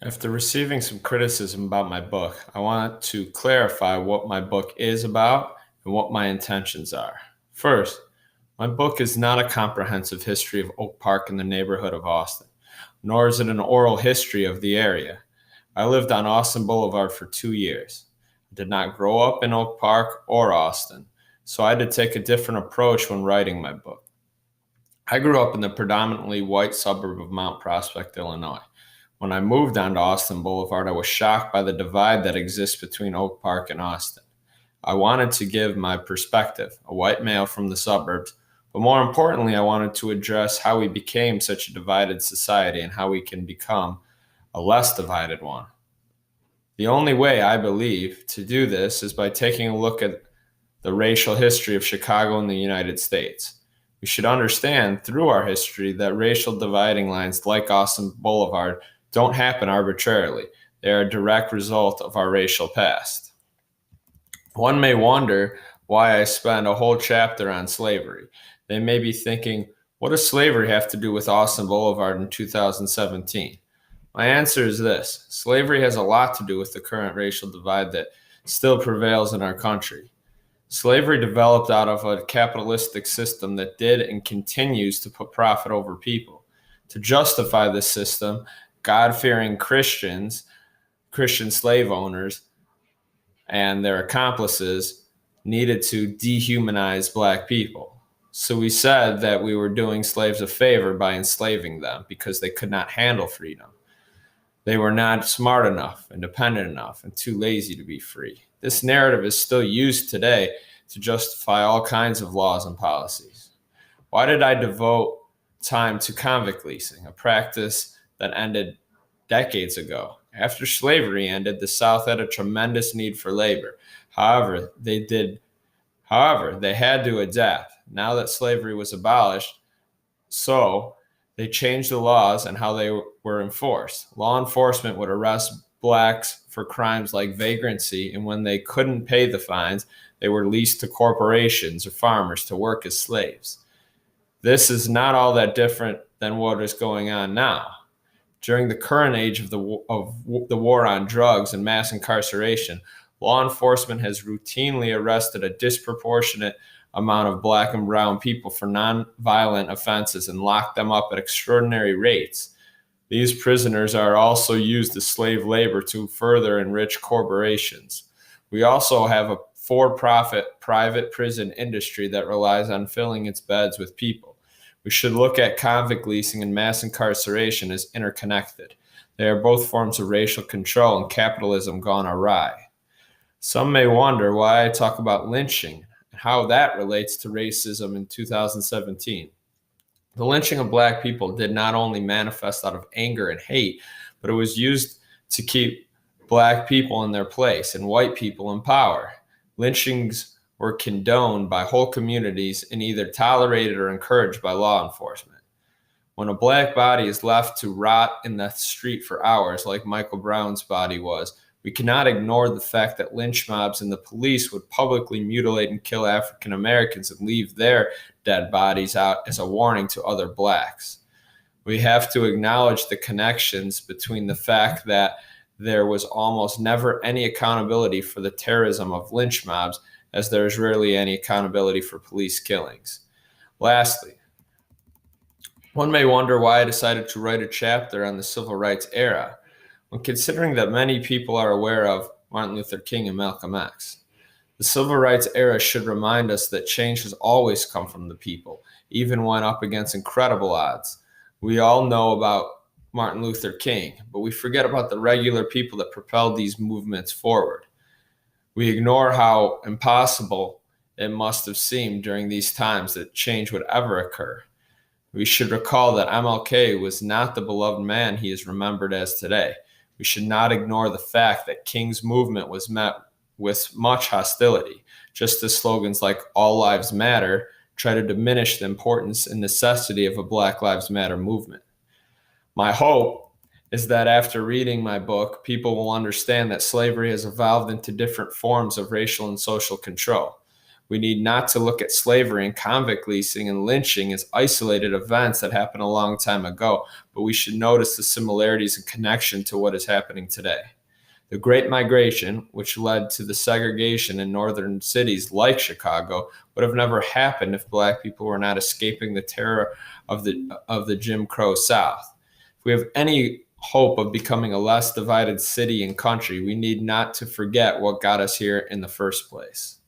After receiving some criticism about my book, I want to clarify what my book is about and what my intentions are. First, my book is not a comprehensive history of Oak Park in the neighborhood of Austin, nor is it an oral history of the area. I lived on Austin Boulevard for 2 years. I did not grow up in Oak Park or Austin, so I had to take a different approach when writing my book. I grew up in the predominantly white suburb of Mount Prospect, Illinois. When I moved onto Austin Boulevard, I was shocked by the divide that exists between Oak Park and Austin. I wanted to give my perspective, a white male from the suburbs, but more importantly, I wanted to address how we became such a divided society and how we can become a less divided one. The only way, I believe, to do this is by taking a look at the racial history of Chicago and the United States. We should understand through our history that racial dividing lines like Austin Boulevard don't happen arbitrarily. They are a direct result of our racial past. One may wonder why I spend a whole chapter on slavery. They may be thinking, what does slavery have to do with Austin Boulevard in 2017? My answer is this: slavery has a lot to do with the current racial divide that still prevails in our country. Slavery developed out of a capitalistic system that did and continues to put profit over people. To justify this system, God-fearing Christians, Christian slave owners, and their accomplices needed to dehumanize black people. So we said that we were doing slaves a favor by enslaving them because they could not handle freedom. They were not smart enough, independent enough, and too lazy to be free. This narrative is still used today to justify all kinds of laws and policies. Why did I devote time to convict leasing, a practice that ended decades ago? After slavery ended, the South had a tremendous need for labor. However, they had to adapt. Now that slavery was abolished, so they changed the laws and how they were enforced. Law enforcement would arrest blacks for crimes like vagrancy, and when they couldn't pay the fines, they were leased to corporations or farmers to work as slaves. This is not all that different than what is going on now. During the current age of the war on drugs and mass incarceration, law enforcement has routinely arrested a disproportionate amount of black and brown people for nonviolent offenses and locked them up at extraordinary rates. These prisoners are also used as slave labor to further enrich corporations. We also have a for-profit private prison industry that relies on filling its beds with people. We should look at convict leasing and mass incarceration as interconnected. They are both forms of racial control and capitalism gone awry. Some may wonder why I talk about lynching and how that relates to racism in 2017. The lynching of black people did not only manifest out of anger and hate, but it was used to keep black people in their place and white people in power. Lynchings were condoned by whole communities and either tolerated or encouraged by law enforcement. When a black body is left to rot in the street for hours, like Michael Brown's body was, we cannot ignore the fact that lynch mobs and the police would publicly mutilate and kill African Americans and leave their dead bodies out as a warning to other blacks. We have to acknowledge the connections between the fact that there was almost never any accountability for the terrorism of lynch mobs, as there is rarely any accountability for police killings. Lastly, one may wonder why I decided to write a chapter on the civil rights era, when considering that many people are aware of Martin Luther King and Malcolm X. The civil rights era should remind us that change has always come from the people, even when up against incredible odds. We all know about Martin Luther King, but we forget about the regular people that propelled these movements forward. We ignore how impossible it must have seemed during these times that change would ever occur. We should recall that MLK was not the beloved man he is remembered as today. We should not ignore the fact that King's movement was met with much hostility, just as slogans like All Lives Matter try to diminish the importance and necessity of a Black Lives Matter movement. My hope is that after reading my book, people will understand that slavery has evolved into different forms of racial and social control. We need not to look at slavery and convict leasing and lynching as isolated events that happened a long time ago, but we should notice the similarities and connection to what is happening today. The Great Migration, which led to the segregation in northern cities like Chicago, would have never happened if Black people were not escaping the terror of the Jim Crow South. If we have any hope of becoming a less divided city and country, we need not to forget what got us here in the first place.